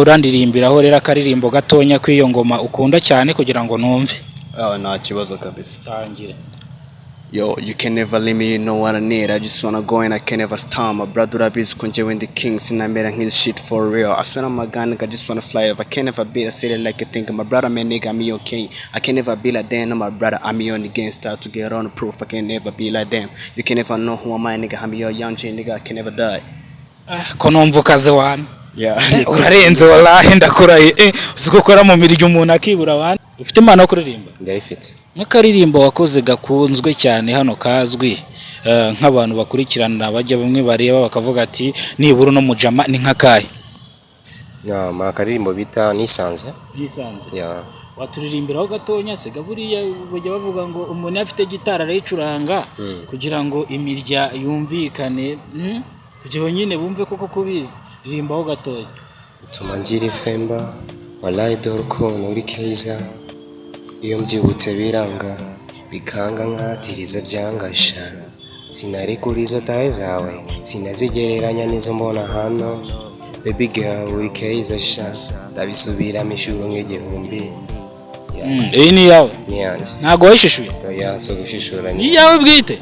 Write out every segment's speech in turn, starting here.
urandirimbiraho rero akaririmbo gatonya kw'iyo ngoma ukunda cyane kugira ngo numve. Nta kibazo kabisa. Tangira. Yo, you can never leave me, you know what I need. I just wanna go and I can never stop. My brother Rabiz Kunje when the king sin I made his shit for real. I swear on my gun, I just wanna fly. If I can never be, I say it like a thing. My brother man nigga, I'm your king. I can never be like them. No, my brother, I'm your again. Start to get on the proof. I can never be like them. You can never know who am I, nigga. I'm your young J nigga. I can never die. Kono mvukaze wana. Yeah. Urarenze wallahi ndakuraye. Uzikokora mu miryo umuntu akibura wana. Ufite impano yo kuririmba? Ndayifite. Nk'akaririmbo wakoze gakunzwe cyane hano kazwi nk'abantu bakurikirana bajya bamwe bareba bakavuga ati nibura no mujama ni nk'akaye. Akaririmbo bita nisanze. Yeah. Waturirimbiraho gatonya se gaburiya bajya bavuga ngo umuntu afite gitara arayicuranga kugira ngo imirya yumvikane kugira nyine bumve koko kubizi. Ririmbaho gatonya. Utuma ngira ifemba wallahi dorko nuri keza. Iyo mbyibutse biranga bikanga nkatiriza byangasha sinari kuri izo taye zawe sinazigereranya nizo mbona hano baby girl uri keza sha ndabisubiramo inshuro nk'igihumbi. Iyi ni yawe? Ni yanjye. Ntago wayishishuye? Oya, so gushishura ni yawe bwite.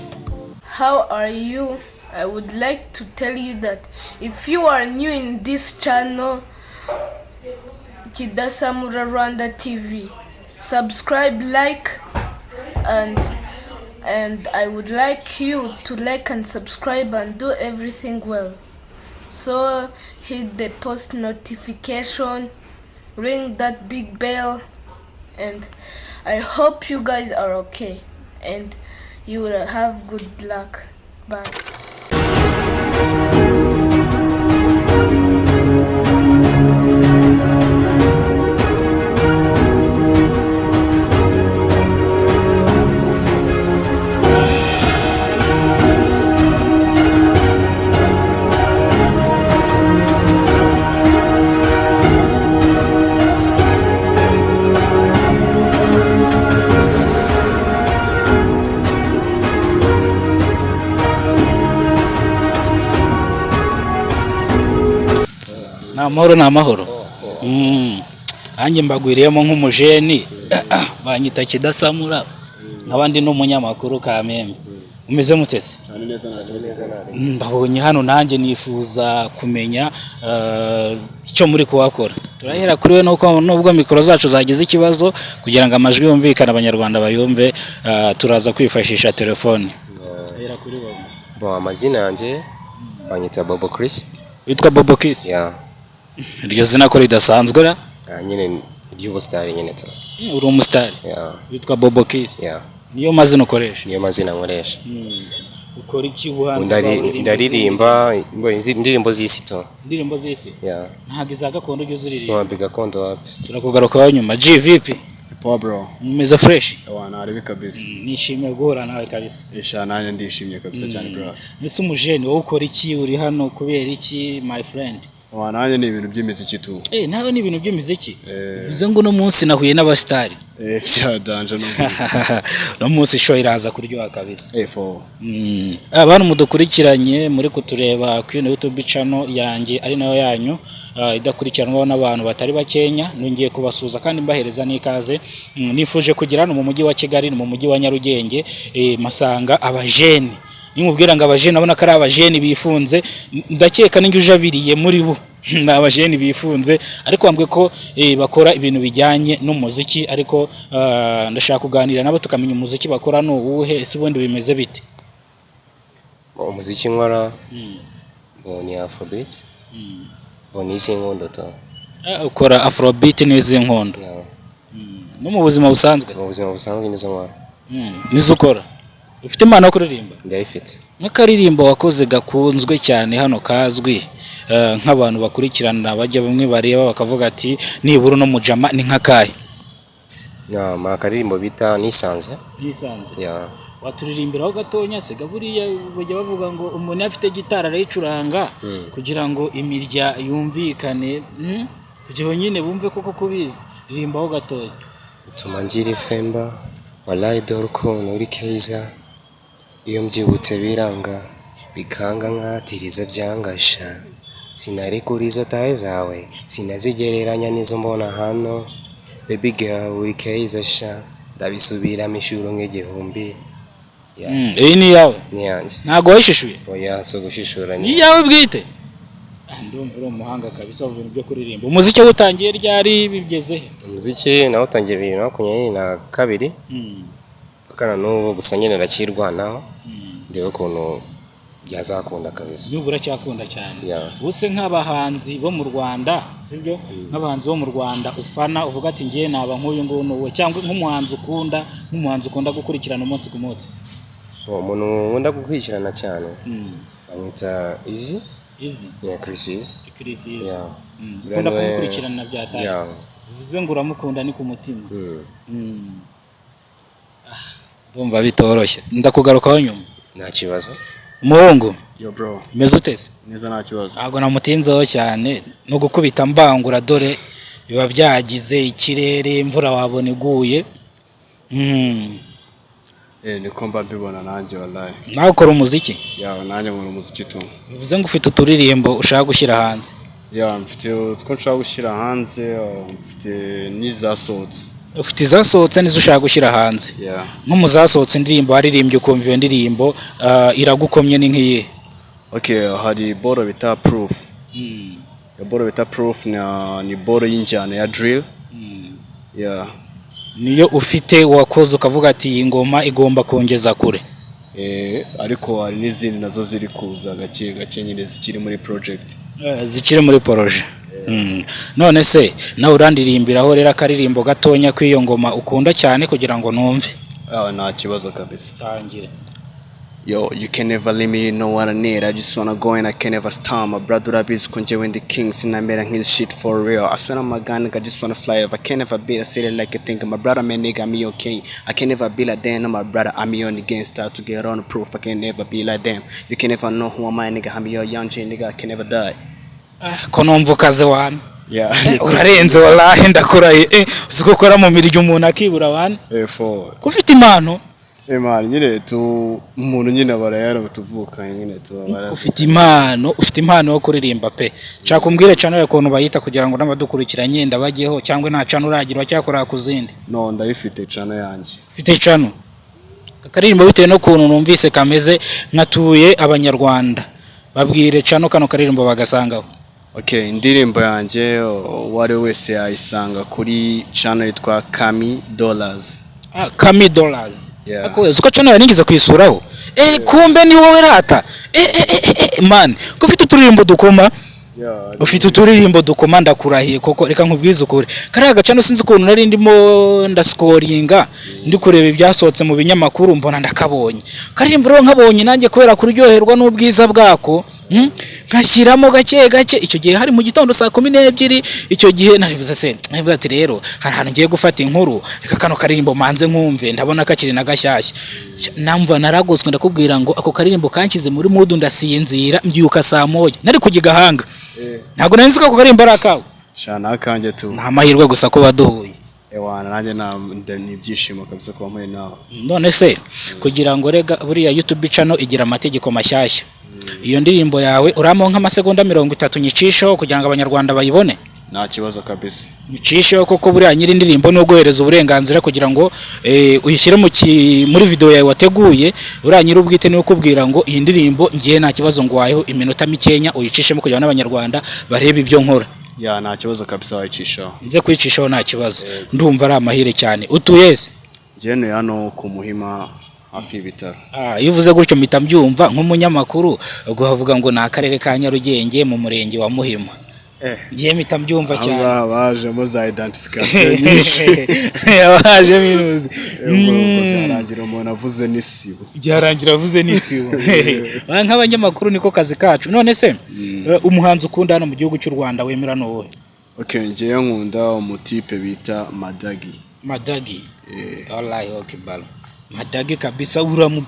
How are you? I would like to tell you that if you are new in this channel, Kidasamura Rwanda TV, subscribe, like, and I would like you to like and subscribe and do everything well. So hit the post notification, ring that big bell, and I hope you guys are okay and you will have good luck. Bye. Amahoro na amahoro. Anjye mbagwiriyemo nk'umujeni banyita Kidasamura nk'abandi n'umunyamakuru Kamembe. Umeze mutese? Mbabonye hano nanjye nifuza kumenya icyo muri kuwakora. Turahera kuri we nuko nubwo mikoro zacu zagize ikibazo kugira ngo amajwi yumvikane abanyarwanda bayumve turaza kwifashisha telefone. Hera kuri wowe. Bo amazina yanjye banyita Bobo Chris. Witwa Bobo Chris? Yeah. Iryo zina ko ridasanzwe ra? Nyine ry'ubustari nyine to. Uri umustar? Yeah. Witwa Bobo Chris? Yeah. Niyo mazina ukoresha? Niyo mazina nkoresha. Ukora iki buhanzi? Ndaririmba indirimbo z'isi to. Indirimbo z'isi? Yeah. Ntago iza gakondo ryo ziririmba. Ntabwo gakondo wapi. Turakugarukaho nyuma. G VP? Poa bro. Meze fresh? Wana ari kabisa. Nishimiye guhura nawe kabisa. Esha nanye ndishimye kabisa cyane bro. Nese umujeni wowe ukora iki uri hano kubera iki my friend? Nanye ni ibintu by'imiziki tu. Nawe ni ibintu by'imiziki. Bivuze ngo no munsi nahuye n'abastari. Bya danje no munsi show iraza kuryoha kabisa. For. Abantu mudukurikiranye muri kutureba kuri YouTube channel yanjye ari nayo yanyu idakurikiranwa n'abantu batari bakenya nungiye kubasuza kandi mbahereza n'ikaze. Nifuje kugira hano mu mujyi wa Kigali mu mujyi wa Nyarugenge masanga abajeni nimubwira ngo abajeni abona ko ari abajeni bifunze ndakeka n'ingi ujabiriye muri bo n'abajeni bifunze ariko bambwe ko bakora ibintu bijyanye n'umuziki ariko ndashaka kuganira nabo tukamenya umuziki bakora no uwuhe ese bundi bimeze bite. Umuziki nkora ni afrobeat ni izinkondo to. Ukora afrobeat n'izi nkondo no mu buzima busanzwe? Mu buzima busanzwe nizo nkora. Nizo ukora? Ufite impano yo kuririmba? Ndayifite. Nk'akaririmbo wakoze gakunzwe cyane hano kazwi nk'abantu bakurikirana bajya bamwe bareba bakavuga ati nibura no mujama ni nk'akaye. Akaririmbo bita nisanze. Yeah. Waturirimbiraho gatonya se gaburiya bajya bavuga ngo umuntu afite gitara arayicuranga kugira ngo imirya yumvikane kugira nyine bumve koko kubizi. Ririmbaho gatonya. Utuma ngira ifemba wallahi dorko nuri keza. Iyo mbyibutse biranga bikanga nkatiriza byangasha Sinarekura izo taye zawe, sinazigereranya n'izo mbona hano. Baby girl uri keza sha, ndabisubiramo inshuro nk'igihumbi. Iyi ni yawe? Ni yanjye. Ntago wayishishuye? Oya, so gushishura ni yawe bwite. Ndumva uri umuhanga kabisa mu bintu byo kuririmba. Umuziki wutangiye ryari bigeze he? Umuziki nawo utangiye 2022 bakana n'ubu gusa nyine rakirwanaho ndebe ukuntu byazakunda kabisa. N'ubu uracyakunda cyane. Yeah. Buse nk'abahanzi bo mu Rwanda, sibyo? Nk'abahanzi bo mu Rwanda ufana uvuga ati ngiye naba nk'uyu nguyu cyangwa nk'umuhanzi ukunda gukurikirana umunsi ku munsi. Umuntu nkunda gukurikirana cyane bamwita Easy. Yeah, Chris Easy. Yeah. Ukunda kumukurikirana byataye. Yeah. Uvuze ngo uramukunda ni ku mutima. Ndumva bitoroshye. Ndakugarukaho nyuma. Nta kibazo. Umuhungu. Yo bro. Meze utese? Neza nta kibazo. Ntago namutinzeho cyane no gukubita mbangura dore biba byagize ikirere imvura wabona iguye. Niko mba mbibona nanjye wallahi. Nawe ukora umuziki? Ya nanjye nkora umuziki tu. Bivuze ngo ufite uturirimbo ushaka gushyira hanze? Ya mfite utwo nshaka gushyira hanze, mfite n'izasohotse. Ufite izasohotse n'izo ushaka gushyira hanze? Yeah. Nko mu zasohotse indirimbo waririmbye ukumva iyo ndirimbo iragukomye ni nk'iyi? Okay, hari boro bita Proof. Ya boro bita Proof ni boro y'injyana ya drill. Yeah. Niyo ufite wakoze ukavuga ati iyi ngoma igomba kongeza kure? Ariko hari n'izindi nazo ziri kuza gake nyine zikiri muri project. Zikiri muri projet. None se nawe urandirimbiraho rero akaririmbo gatonya kw'iyo ngoma ukunda cyane kugira ngo numve? Nta kibazo kabisa. Tangire. Yo, you can never leave me, you know what I need. I just wanna go and I can never stop. My brother Rabiz Kunje when the king sinamera his shit for real. I swear I'm a gun, I just wanna fly. If I can never be a city like a thing. My brother man nigga, me okay. I can never be like them. My brother, I'm on the game, start to get on the proof. I can never be like them. You can never know who am I, nigga. I'm your young J, nigga. I can never die. Konomva ukaze wana. Yeah. Urarenze wallahi ndakuraye. Uzikokora mu miryo umuntu akibura wana. Kufite impano. Man, nyine umuntu nyine barayara batuvuka nyine tubara. Ufite impano yo kuririmba pe. Nshaka umbwire channel yakontu bayita kugira ngo n'abadukurikiranye ndabageho cyangwa nta channel uragira cyakora kuzindi? No, ndayifite channel yanjye. Ufite channel? Karirimba bitewe no kuntu numvise kameze nkatuye abanyarwanda. Babwire channel kano karirimba bagasangaho. Okay, indirimbo yanjye wari wese yayisanga kuri channel yitwa Kami Dollars. Kami Dollars. Yeah. Ako uko channel yaningize kwisuraho. Kumbe ni wowe rata. Man, ko ufite uturirimbo dukoma? Yeah. Ufite uturirimbo dukoma ndakurahiye koko reka nkubwize ukuri. Kari agacano sinzi ukuntu nari ndimo ndascoringa ndi kureba ibyasohotse mu binyamakuru mbona ndakabonye. Karirimbo rero nkabonye nanjye kubera kuryoherwa n'ubwiza bwako. Nkashyiramo gake icyo gihe hari mu gitondo saa 12 icyo gihe narivuze se navuze ati rero hari ahantu ngiye gufata inkuru reka kano karirimbo manze nkumve ndabona kakiri na gashyashya namva naragoswe ndakubwira ngo ako karirimbo kankize muri mood ndasinzira mbyuka saa 1 nari kugigahanga ntago nari nzi ko ako karirimbo ari akawe shana akanje tu nta mahirwe gusa ko baduhuye ewana nanjye nibyishimo kabisa ko mpwe nawe none se kugira ngo rega buriya YouTube channel igira amategeko mashyashya iyo ndirimbo yawe uramo nk'amasegonda 30 nyicisho kugira ngo abanyarwanda bayibone nta kibazo kabisa nyicisho koko buriya nyiri ndirimbo no guhereza uburenganzira kugira ngo uyishyire muri video yawe wateguye uranyira ubwite ni ukubwira ngo iyi ndirimbo ngiye nta kibazo ngo wayeho iminota mikenya uyicishemo kugira ngo n'abanyarwanda barebe ibyo nkora ya nta kibazo kabisa wayicishaho nze kwicishaho nta kibazo ndumva ari amahire cyane utuyese njye hano ku Muhima hafi y'ibitaro iyo uvuze gutyo mpita mbyumva nk'umunyamakuru ubwo havuga ngo ni akarere ka Nyarugenge mu murenge wa Muhima ngiye mpita mbyumva cyane bajemo za identification nyinshi baje minuzi byarangira umuntu avuze n'isibo byarangira avuze n'isibo nk'abanyamakuru niko kazi kacu none se umuhanzi ukunda hano mu gihugu cy'u Rwanda wemera n'uwo okay ngiye nkunda umutipe bita Madagi wallahi okay balo Madagi kabisa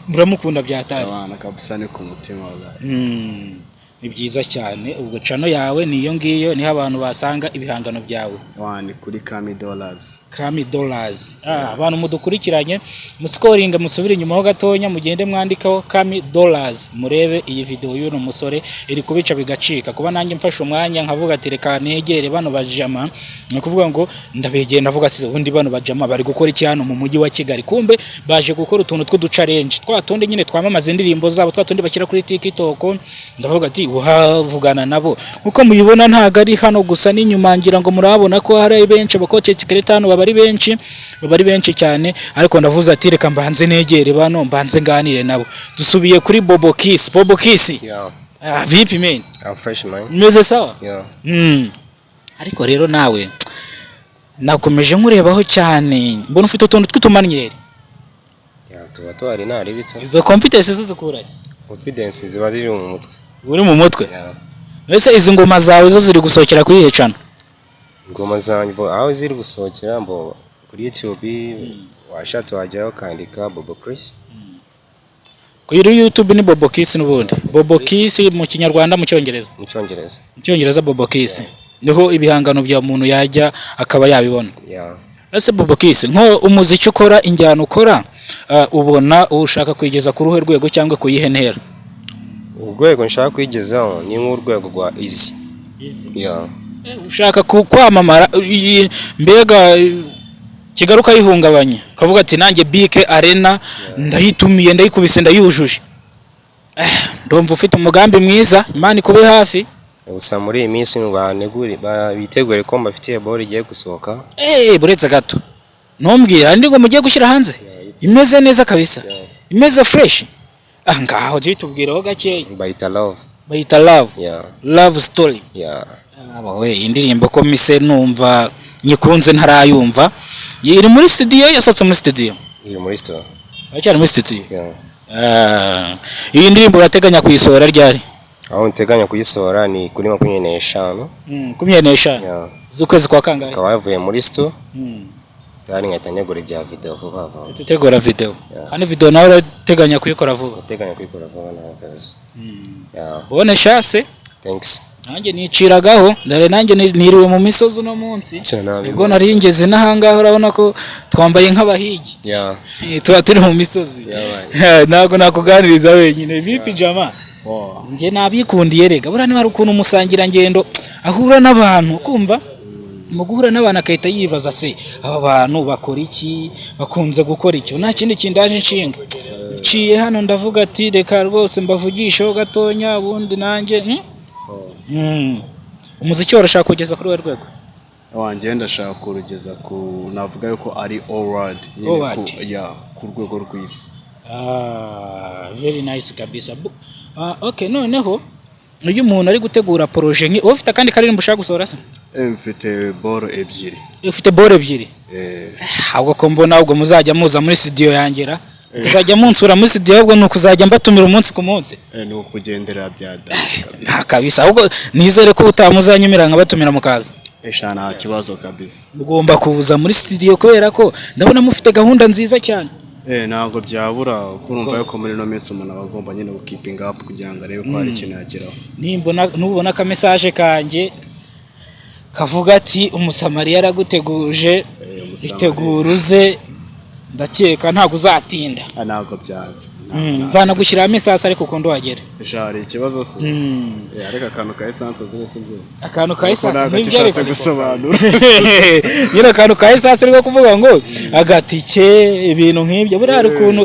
uramukunda byatari abana kabisa ni ku mutima wallahi ni byiza cyane. Ubwo channel yawe niyo ngiyo, niho abantu basanga ibihangano byawe. Wani kuri Kami Dollars. Kami Dollars. Abantu mudukurikiranye muscoringa musubire inyuma ho gatonya mugende mwandikaho Kami Dollars murebe iyi video y'uno musore iri kubica bigacika. Kuba nanjye mfashe umwanya nkavuga ati reka negere bano bajama, no kuvuga ngo ndabegeye ndavuga ati ubundi bano bajama bari gukora iki hano mu mujyi wa Kigali, kumbe baje gukora utuntu tw'udu challenge twatundi nyine twamamaza indirimbo zabo, twatundi bakira kuri TikTok. Ndavuga ati uhavugana nabo kuko muyibona ntago ari hano gusa, n'inyuma ngira ngo murabona ko hari benshi bakoce Kiretano bari benshi cyane, ariko ndavuze ati reka mbanze negere bano mbanze nganire nabo. Dusubiye kuri Bobo Kiss. Yeah. Vipi man? I'm fresh man. Meze sawa? Yeah. Ariko rero nawe nakomeje nkurebaho cyane, mbona ufite utuntu tw'utumanyeri. Yeah, tuba twari nari bitso. Izo competence zuzikuranye? Confidence ziba ziri mu mutwe. Uri mu mutwe? Yeah. Ese izi ngoma zawe zo ziri gusohokera kuri iyi channel? Ngoma zanjye aho ziri gusohokera mbo kuri YouTube, washatse wajyaho kandika Bobo Chris. Kuri YouTube ni Bobo Kiss n'ubundi. Bobo Kiss mu Kinyarwanda, mu Cyongereza? Mu Cyongereza. Mu Cyongereza Bobo Kiss. Niho ibihangano bya umuntu yajya akaba yabibona. Yeah. Ese Bobo Kiss, nko umuziki ukora, injyana ukora, ubona ushaka kwigeza ku ruhe rwego cyangwa kuyihe ntera? Urwego nshaka kwigezaho ni nk'urwego rwa Easy. Yeah. Ushaka kwamamara mbega kigaruka yihungabanya kavuga ati nanjye BK Arena ndahitumiye ndayikubise ndayujuje. Ndumva ufite umugambi mwiza, Imana ikube hafi. Gusa muri iyi minsi n'ubaneguri bitegure ko mbafitiye ball igiye gusohoka. Buretse gato ntumbwira ndi ngo mugiye gushyira hanze imeze neza kabisa, imeze fresh. Ngaho tubwiraho gake. Bayita Love. Yeah. Love story. Yeah. Abawe indirimbo ko mise numva nyikunze ntarayumva. Iri muri studio, yasotse muri studio? Iri muri studio. Acyari muri studio? Yeah. Iyi ndirimbo urateganya kuyisohora ryari? Aho nteganya kuyisohora ni kuri 25. 25? Yeah. Z'ukwezi kwa kangahe? Akaba yavuye muri studio. Tari ngatanegura ibya video vuba. Tutegura video. Kandi video nawe urateganya kuyikora vuba? Uteganya kuyikora vuba na kabisa. Yeah. Bone shase. Thanks. Nanjye niciragaho ndare nanjye niriwe mu misozi no munsi. Ubwo nari ngeze nahangaho urabona ko twambaye nk'abahigi. Yeah. Tuba turi mu misozi. Nago nakuganiriza wenyine. Vipi jama? Nge nabikundiye rega. Bura niba ari ukuntu umusangira ngendo ahura n'abantu kumva mu guhura n'abantu akahita yibaza se aba bantu bakora iki, bakunze gukora iki. Nta kindi kindaje inshinga. Ciye hano ndavuga ati reka rwose mbavugishaho gatonya ubundi nanjye umuziki warashaka kugeza kuri we rwego? Wanjye ndashaka kurugeza ku navuga yuko ari all world ku rwego rw'isi. Very nice kabisa. Okay, noneho uyu muntu ari gutegura projet nki ufite kandi karirimbo ushaka gusohora se? Mfite boro ebyiri. Ufite boro ebyiri? Ahubwo ko mbona ubwo muzajya muza muri studio yangera uzajya munsura muri studio, ahubwo nukuzajya mbatumira umunsi ku munsi. Ni ukugendera bya kabisa. Ahubwo nizere ko utamuzanyumira nka batumira mukaza. Nta kibazo kabisa. Mugomba kuza muri studio kubera ko ndabona mufite gahunda nziza cyane. Ntabwo byabura kurumva yuko muri no minsi umuntu abagomba nyine keeping up kugira ngo arebe ko hari ikintu yageraho. Nubona ka message kanjye kavuga ati umusamariya yaraguteguje iteguruze, ndakeka ntago uzatinda. Ntabwo byanze. Nzanagushyira message ariko ukondo wagera. Hari ikibazo se? Ariko akantu ka essence ubwo se bwo. Akantu ka essence nibyo ariko gusobanura. Nyine akantu ka essence rwo kuvuga ngo agatike ibintu nk'ibyo. Buri hari ukuntu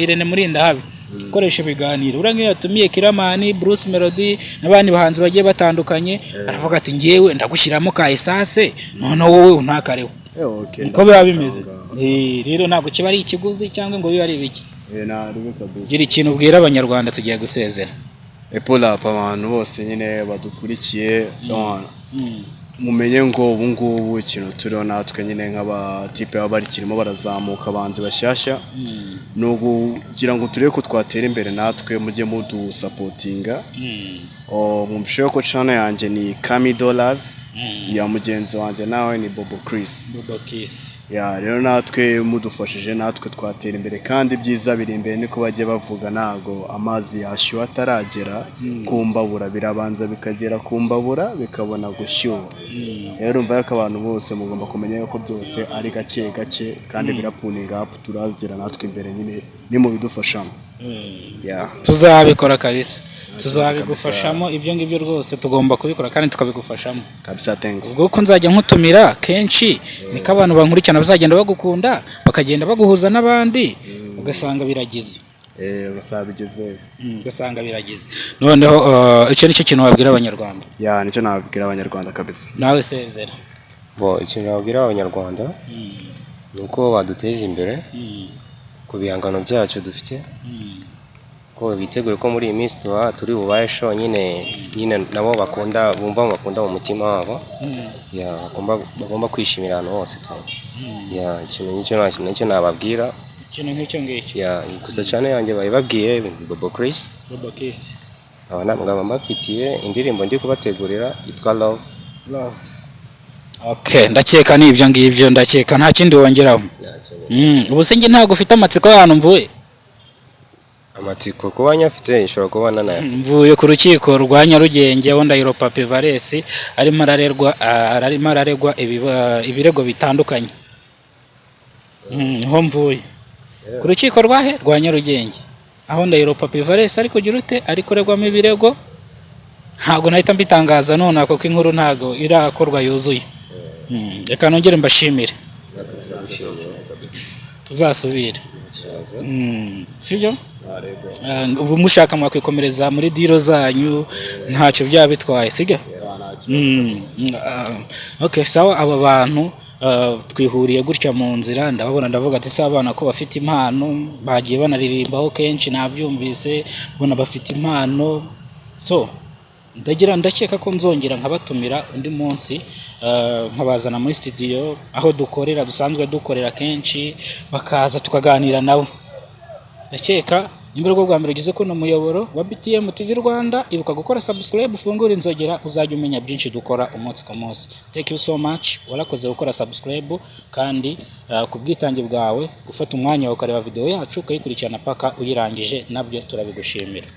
Irene Murinda habi koresha ibiganiro urangiye yatumiye Kiramani, Bruce Melody n'abandi bahanzi bagiye batandukanye, aravuga ati ngewe ndagushyiramo ka essence none wowe untakareho. Niko biba bimeze. Rero ntabwo kiba ari ikiguzi cyangwa ngo biba ari ibiki. Gira ikintu ubwira abanyarwanda tugiye gusezera. Epola abantu bose nyine badukurikiye mumenye ngo ubu ngubu ikintu turiho natwe nyine nk'abatipe baba barikirimo barazamuka abanzi bashyashya, ni ukugira ngo turebe ko twatera imbere natwe mujye mudusapotinga. Mwumvishe ko channel yanjye ni Kami Dollars. ya mugenzi wanjye nawe ni Bobo Chris. Bobo Kiss. Ya rero natwe mudufashije natwe twatera imbere kandi byiza biri imbere niko bajye bavuga ntago amazi yashyuha ataragera ku mbabura birabanza bikagera ku mbabura bikabona gushyuha. Rero umva ko abantu bose mugomba kumenya ko byose ari gake gake kandi birapuninga up turazigera natwe imbere nyine ni mu bidufashamo. Tuzabikora kabisa, tuzabigufashamo ibyo ngibyo rwose tugomba kubikora kandi tukabigufashamo kabisa. Thanks. Ubwo ko nzajya nkutumira kenshi niko abantu bankurikirana bazagenda bagukunda bakagenda baguhuza n'abandi ugasanga biragize ugasanga biragize. Noneho icyo nicyo kintu wabwira abanyarwanda. Nicyo nababwira abanyarwanda kabisa. Nawe sezera. Ikintu nabwira abanyarwanda nuko baduteza imbere ku bihangano byacu dufite, ko bitegure ko muri iyi minsi turi bubaye show nyine nabo bumva mu mutima wabo, bagomba kwishimira ahantu hose ikintu nicyo nababwira. Ikintu nk'icyo ngicyo gusa cyane yanjye babibabwiye Bobo Chris. Ntabwo mbafitiye indirimbo ndi kubategurira yitwa Love. Okay, ndakeka n'ibyo ngibyo, ndakeka nta kindi wongeraho. Ubu se nge ntabwo ufite amatsiko y'ahantu mvuye. Amatsiko kuba nyafite ishobora kuba nanaye. Mvuye ku rukiko rwa Nyarugenge aho Ndahiro Papi Valens arimo araregwa ibirego bitandukanye. Ho mvuye ku rukiko rwa Nyarugenge aho Ndahiro Papi Valens ari kugira ute ari kuregwamo ibirego. Ntabwo nahita mbitangaza none kuko inkuru ntago irakorwa yuzuye. Reka nongere mbashimire. Tuzasubira. Sibyo? Ubu mushaka mwakwikomereza muri diro zanyu ntacyo byaba bitwaye, sibyo? Okay, sawa. Aba bantu twihuriye gutya mu nzira ndababona ndavuga ati se abana ko bafite impano bagiye banaririmbaho kenshi nabyumvise bona bafite impano. So ndakeka ko nzongera nkabatumira undi munsi nkabazana muri studio aho dusanzwe dukorera kenshi bakaza tukaganira nabo. Ndakeka imbere bwo bwa mbere ugize ko no muyoboro wa BTM TV Rwanda ibuka gukora subscribe ufungura inzogera uzajya umenya byinshi dukora umunsi ku munsi. Thank you so much. Warakoze gukora subscribe kandi kubwitange bwawe gufata umwanya ukareba video yacu ukayikurikirana paka uyirangije nabyo turabigushimira.